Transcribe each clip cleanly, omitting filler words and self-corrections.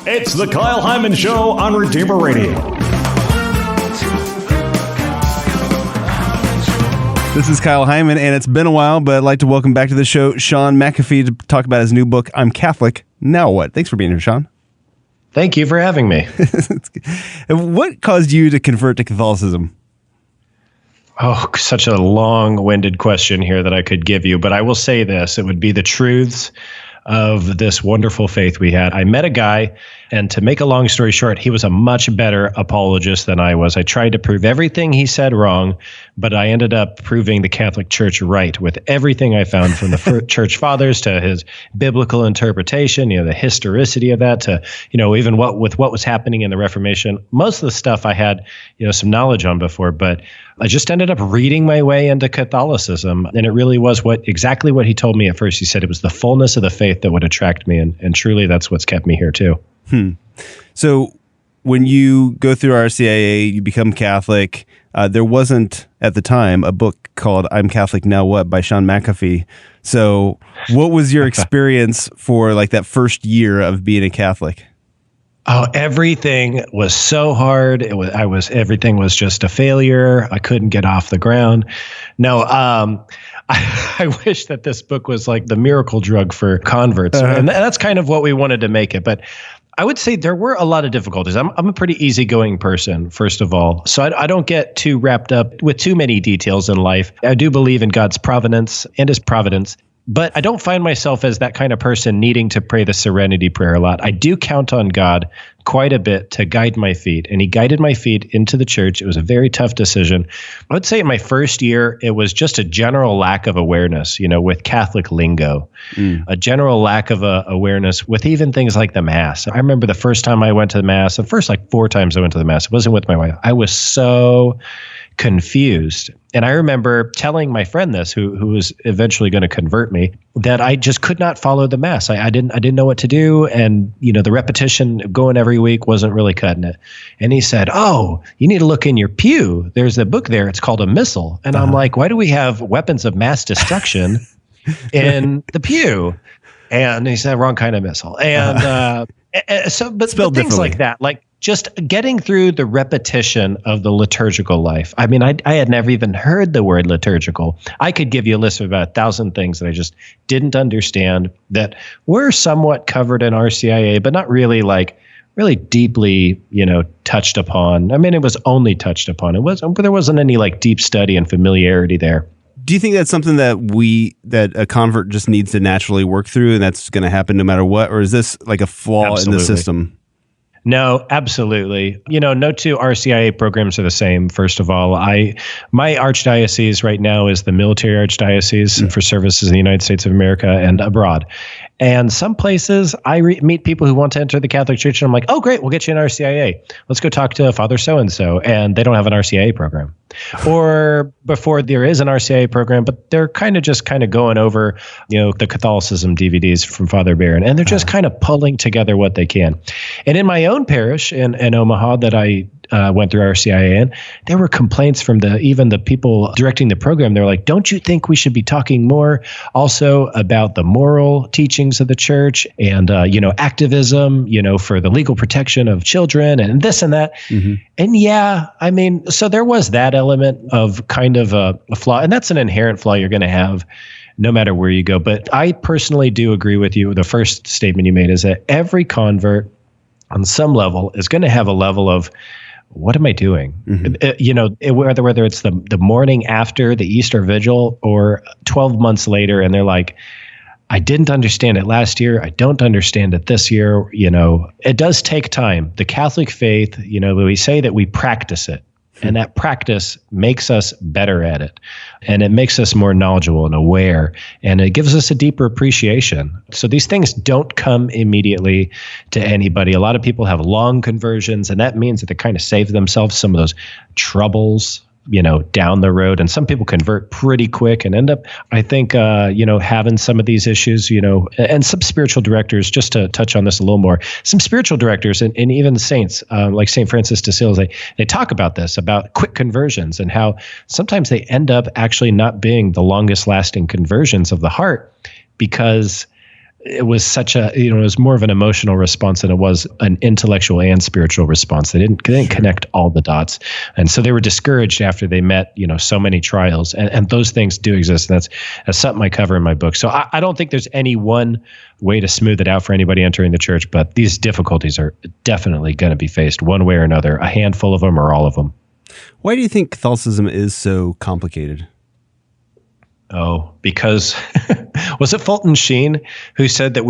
It's the Kyle Hyman Show on Redeemer Radio. This is Kyle Hyman, and it's been a while, but I'd like to welcome back to the show Shaun McAfee to talk about his new book, I'm Catholic, Now What? Thanks for being here, Shaun. Thank you for having me. What caused you to convert to Catholicism? Oh, such a long-winded question here that I could give you, but I will say this. It would be the truths of this wonderful faith we had. I met a guy, and to make a long story short, he was a much better apologist than I was. I tried to prove everything he said wrong, but I ended up proving the Catholic Church right with everything I found from the church fathers to his biblical interpretation, the historicity of that, to, even what was happening in the Reformation. Most of the stuff I had, some knowledge on before, but I just ended up reading my way into Catholicism. And it really was exactly what he told me at first. He said it was the fullness of the faith that would attract me. And truly, that's what's kept me here, too. So when you go through RCIA, you become Catholic. There wasn't, at the time, a book called I'm Catholic, Now What? By Shaun McAfee. So what was your experience for that first year of being a Catholic? Oh, everything was so hard. Everything was just a failure. I couldn't get off the ground. No, I wish that this book was like the miracle drug for converts. And that's kind of what we wanted to make it. But I would say there were a lot of difficulties. I'm a pretty easygoing person, first of all. So I don't get too wrapped up with too many details in life. I do believe in God's providence and his providence. But I don't find myself as that kind of person needing to pray the Serenity Prayer a lot. I do count on God quite a bit to guide my feet. And he guided my feet into the church. It was a very tough decision. I would say in my first year, it was just a general lack of awareness, with Catholic lingo, a general lack of awareness with even things like the Mass. I remember the first time I went to the Mass, the first 4 times I went to the Mass, it wasn't with my wife. I was so confused. And I remember telling my friend this, who was eventually going to convert me, that I just could not follow the Mass. I didn't know what to do. And, the repetition of going every week wasn't really cutting it. And he said, oh, you need to look in your pew. There's a book there. It's called a missal. And I'm like, why do we have weapons of mass destruction in the pew? And he said, wrong kind of missal. And but things like that, just getting through the repetition of the liturgical life. I mean, I had never even heard the word liturgical. I could give you a list of about 1,000 things that I just didn't understand that were somewhat covered in RCIA, but not really really deeply, touched upon. I mean, it was only touched upon. There wasn't any deep study and familiarity there. Do you think that's something that a convert just needs to naturally work through, and that's going to happen no matter what? Or is this like a flaw in the system? No, absolutely. No two RCIA programs are the same, first of all. My archdiocese right now is the military archdiocese for services in the United States of America and abroad. And some places I meet people who want to enter the Catholic Church, and I'm like, oh, great, we'll get you an RCIA. Let's go talk to Father so-and-so, and they don't have an RCIA program. Or before there is an RCIA program, but they're kind of going over, the Catholicism DVDs from Father Barron, and they're just kind of pulling together what they can. And in my own parish in Omaha that I went through RCIA in, there were complaints from even the people directing the program. They're like, don't you think we should be talking more also about the moral teachings of the church and, activism, for the legal protection of children and this and that. Mm-hmm. And yeah, I mean, so there was that element of kind of a flaw, and that's an inherent flaw you're going to have no matter where you go. But I personally do agree with you. The first statement you made is that every convert on some level is going to have a level of, what am I doing? Mm-hmm. Whether it's the morning after the Easter Vigil or 12 months later, and they're like, I didn't understand it last year. I don't understand it this year. It does take time. The Catholic faith, we say that we practice it. And that practice makes us better at it. And it makes us more knowledgeable and aware. And it gives us a deeper appreciation. So these things don't come immediately to anybody. A lot of people have long conversions, and that means that they kind of save themselves some of those troubles, down the road. And some people convert pretty quick and end up, I think, having some of these issues, and some spiritual directors, just to touch on this a little more, some spiritual directors and even saints, like St. Francis de Sales, they talk about this, about quick conversions and how sometimes they end up actually not being the longest lasting conversions of the heart because it was such a, it was more of an emotional response than it was an intellectual and spiritual response. They didn't connect all the dots. And so they were discouraged after they met, so many trials, and those things do exist. And that's something I cover in my book. So I don't think there's any one way to smooth it out for anybody entering the church, but these difficulties are definitely going to be faced one way or another, a handful of them or all of them. Why do you think Catholicism is so complicated? Oh, because was it Fulton Sheen who said that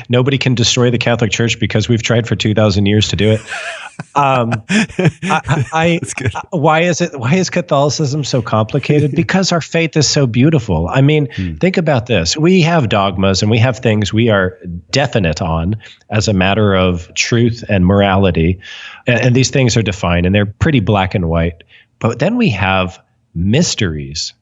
nobody can destroy the Catholic Church because we've tried for 2,000 years to do it? Why is Catholicism so complicated? Because our faith is so beautiful. I mean, think about this. We have dogmas and we have things we are definite on as a matter of truth and morality. And these things are defined and they're pretty black and white. But then we have mysteries.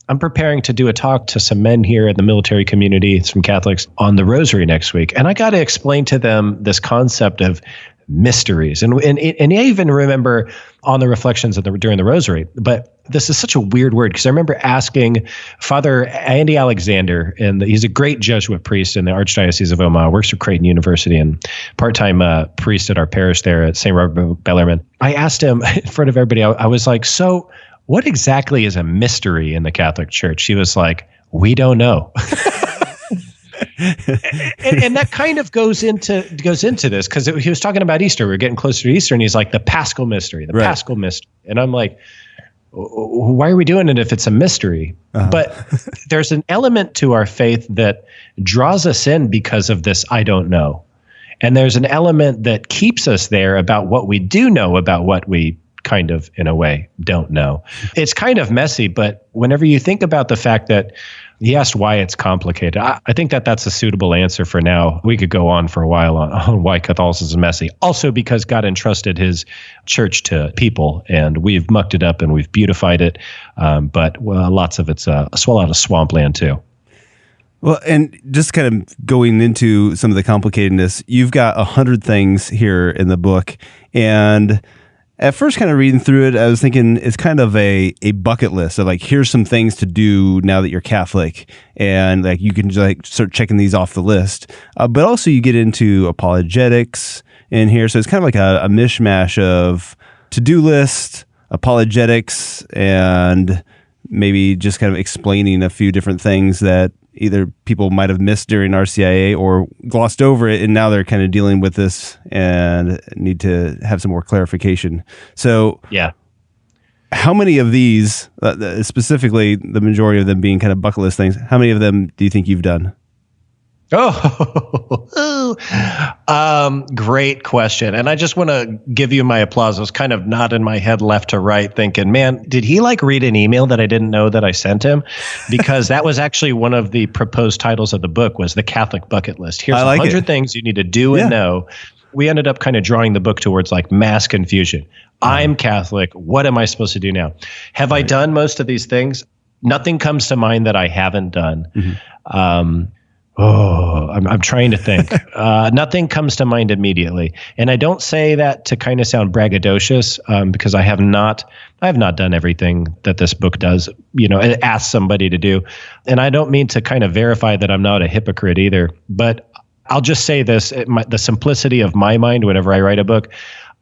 I'm preparing to do a talk to some men here in the military community, some Catholics, on the rosary next week. And I got to explain to them this concept of mysteries. And I even remember on the reflections during the rosary, but this is such a weird word because I remember asking Father Andy Alexander, and he's a great Jesuit priest in the Archdiocese of Omaha, works for Creighton University and part-time priest at our parish there at St. Robert Bellarmine. I asked him in front of everybody, I was like, so what exactly is a mystery in the Catholic Church? He was like, we don't know. and that kind of goes into this because he was talking about Easter. We're getting closer to Easter, and he's like, the Paschal mystery, Paschal mystery. And I'm like, why are we doing it if it's a mystery? Uh-huh. But there's an element to our faith that draws us in because of this I don't know. And there's an element that keeps us there about what we do know about what we kind of, in a way, don't know. It's kind of messy, but whenever you think about the fact that he asked why it's complicated, I think that's a suitable answer for now. We could go on for a while on why Catholicism is messy. Also because God entrusted his church to people, and we've mucked it up and we've beautified it. But lots of it's a lot of swampland too. Well, and just kind of going into some of the complicatedness, you've got 100 things here in the book, and at first, kind of reading through it, I was thinking it's kind of a bucket list of like, here's some things to do now that you're Catholic, and like you can just like start checking these off the list. But also you get into apologetics in here, so it's kind of like a mishmash of to-do list, apologetics, and maybe just kind of explaining a few different things that either people might have missed during RCIA or glossed over it, and now they're kind of dealing with this and need to have some more clarification. So, yeah, how many of these, specifically the majority of them being kind of bucket list things, how many of them do you think you've done? Great question. And I just want to give you my applause. I was kind of nodding my head left to right thinking, man, did he like read an email that I didn't know that I sent him? Because that was actually one of the proposed titles of the book was The Catholic Bucket List. Here's 100 things you need to do and know. We ended up kind of drawing the book towards like mass confusion. I'm Catholic. What am I supposed to do now? Have I done most of these things? Nothing comes to mind that I haven't done. Mm-hmm. I'm trying to think. Nothing comes to mind immediately. And I don't say that to kind of sound braggadocious, because I have not done everything that this book does, and ask somebody to do. And I don't mean to kind of verify that I'm not a hypocrite either, but I'll just say this, the simplicity of my mind whenever I write a book,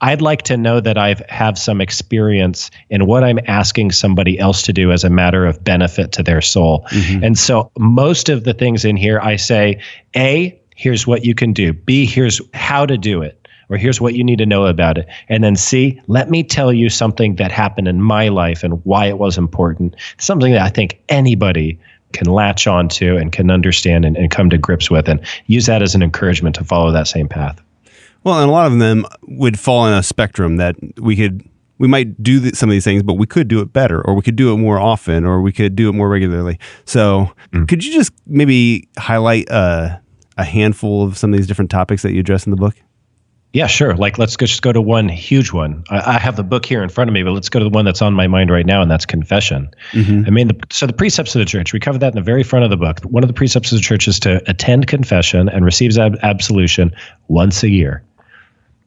I'd like to know that I have some experience in what I'm asking somebody else to do as a matter of benefit to their soul. Mm-hmm. And so most of the things in here, I say, A, here's what you can do. B, here's how to do it. Or here's what you need to know about it. And then C, let me tell you something that happened in my life and why it was important. Something that I think anybody can latch onto and can understand and come to grips with, and use that as an encouragement to follow that same path. Well, and a lot of them would fall in a spectrum that we might do some of these things, but we could do it better, or we could do it more often, or we could do it more regularly. So could you just maybe highlight a handful of some of these different topics that you address in the book? Yeah, sure. Like, let's just go to one huge one. I have the book here in front of me, but let's go to the one that's on my mind right now, and that's confession. Mm-hmm. I mean, so the precepts of the church, we covered that in the very front of the book. One of the precepts of the church is to attend confession and receive absolution once a year.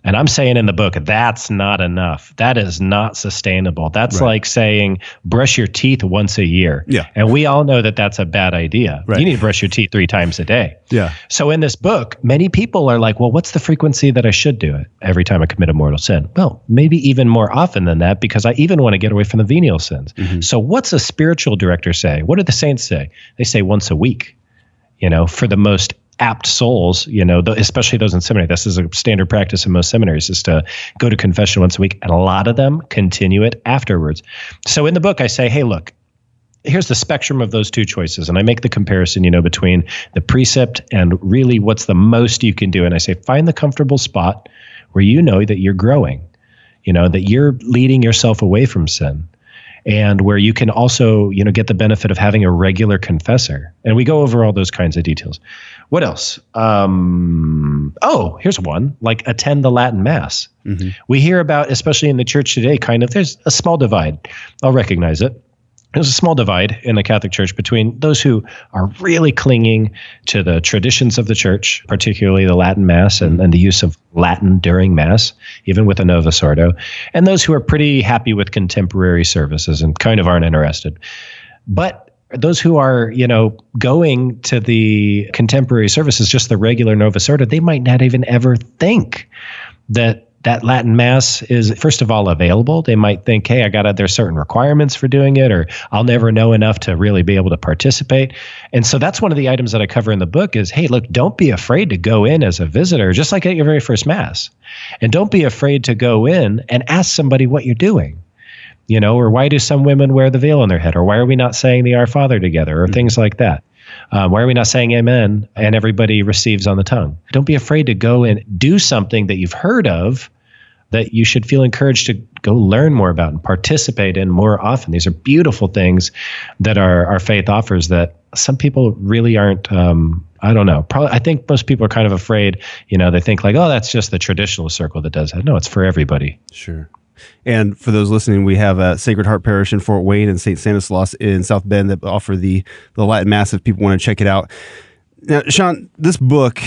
And I'm saying in the book, that's not enough. That is not sustainable. That's Right. like saying brush your teeth once a year. Yeah. And we all know that that's a bad idea. Right. You need to brush your teeth 3 times a day. Yeah. So in this book, many people are like, well, what's the frequency that I should do it every time I commit a mortal sin? Well, maybe even more often than that, because I even want to get away from the venial sins. So what's a spiritual director say? What do the saints say? They say once a week, for the most apt souls, especially those in seminary. This is a standard practice in most seminaries, is to go to confession once a week. And a lot of them continue it afterwards. So in the book, I say, hey, look, here's the spectrum of those 2 choices. And I make the comparison, between the precept and really what's the most you can do. And I say, find the comfortable spot where you know that you're growing, that you're leading yourself away from sin. And where you can also, get the benefit of having a regular confessor. And we go over all those kinds of details. What else? Here's one, like attend the Latin Mass. We hear about, especially in the church today, there's a small divide. I'll recognize it. There's a small divide in the Catholic Church between those who are really clinging to the traditions of the church, particularly the Latin Mass and the use of Latin during Mass, even with a Novus Ordo, and those who are pretty happy with contemporary services and kind of aren't interested. But those who are, going to the contemporary services, just the regular Novus Ordo, they might not even ever think that Latin Mass is, first of all, available. They might think, hey, there's certain requirements for doing it, or I'll never know enough to really be able to participate. And so that's one of the items that I cover in the book is, hey, look, don't be afraid to go in as a visitor, just like at your very first Mass. And don't be afraid to go in and ask somebody what you're doing. Or why do some women wear the veil on their head? Or why are we not saying the Our Father together? Or things like that. Why are we not saying amen and everybody receives on the tongue? Don't be afraid to go and do something that you've heard of that you should feel encouraged to go learn more about and participate in more often. These are beautiful things that our faith offers that some people really aren't, I don't know. Probably, I think most people are kind of afraid, they think like, oh, that's just the traditional circle that does that. No, it's for everybody. Sure. And for those listening, we have a Sacred Heart Parish in Fort Wayne and St. Stanislaus in South Bend that offer the Latin Mass if people want to check it out. Now, Shaun, this book,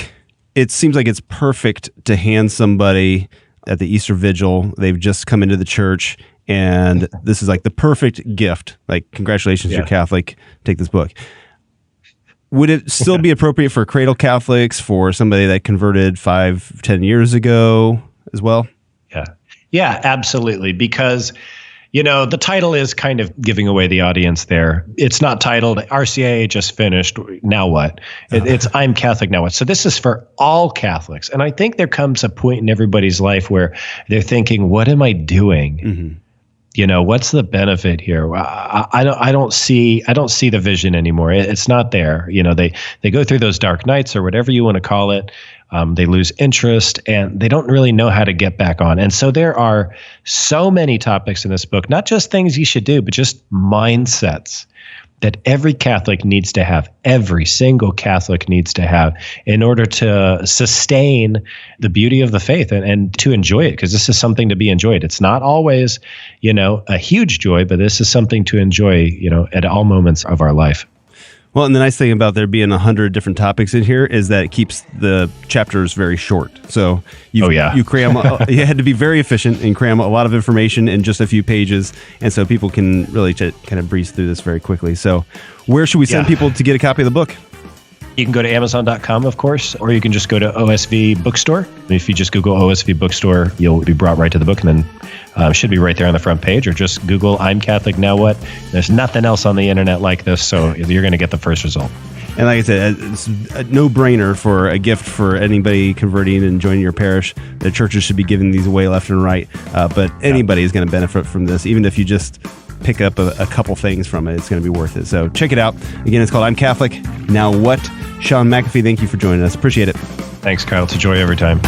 it seems like it's perfect to hand somebody at the Easter Vigil. They've just come into the church, and this is like the perfect gift. Like, congratulations, you're Catholic. Take this book. Would it still be appropriate for cradle Catholics, for somebody that converted 5-10 years ago as well? Yeah, absolutely. Because, the title is kind of giving away the audience there. It's not titled RCIA just finished. Now what? It's I'm Catholic Now What? So this is for all Catholics. And I think there comes a point in everybody's life where they're thinking, what am I doing? What's the benefit here? I don't see the vision anymore. It's not there. They go through those dark nights or whatever you want to call it. They lose interest and they don't really know how to get back on. And so there are so many topics in this book, not just things you should do, but just mindsets that every Catholic needs to have, every single Catholic needs to have in order to sustain the beauty of the faith and to enjoy it, because this is something to be enjoyed. It's not always, a huge joy, but this is something to enjoy, at all moments of our life. Well, and the nice thing about there being 100 different topics in here is that it keeps the chapters very short. So you cram, you had to be very efficient and cram a lot of information in just a few pages. And so people can really kind of breeze through this very quickly. So where should we send people to get a copy of the book? You can go to Amazon.com, of course, or you can just go to OSV Bookstore. If you just Google OSV Bookstore, you'll be brought right to the book, and then should be right there on the front page, or just Google I'm Catholic Now What? There's nothing else on the internet like this, so you're going to get the first result. And like I said, it's a no-brainer for a gift for anybody converting and joining your parish. The churches should be giving these away left and right, but anybody is going to benefit from this, even if you just pick up a couple things from it. It's going to be worth it. So check it out. Again, it's called I'm Catholic Now What? Shaun McAfee, thank you for joining us. Appreciate it. Thanks, Kyle. It's a joy every time.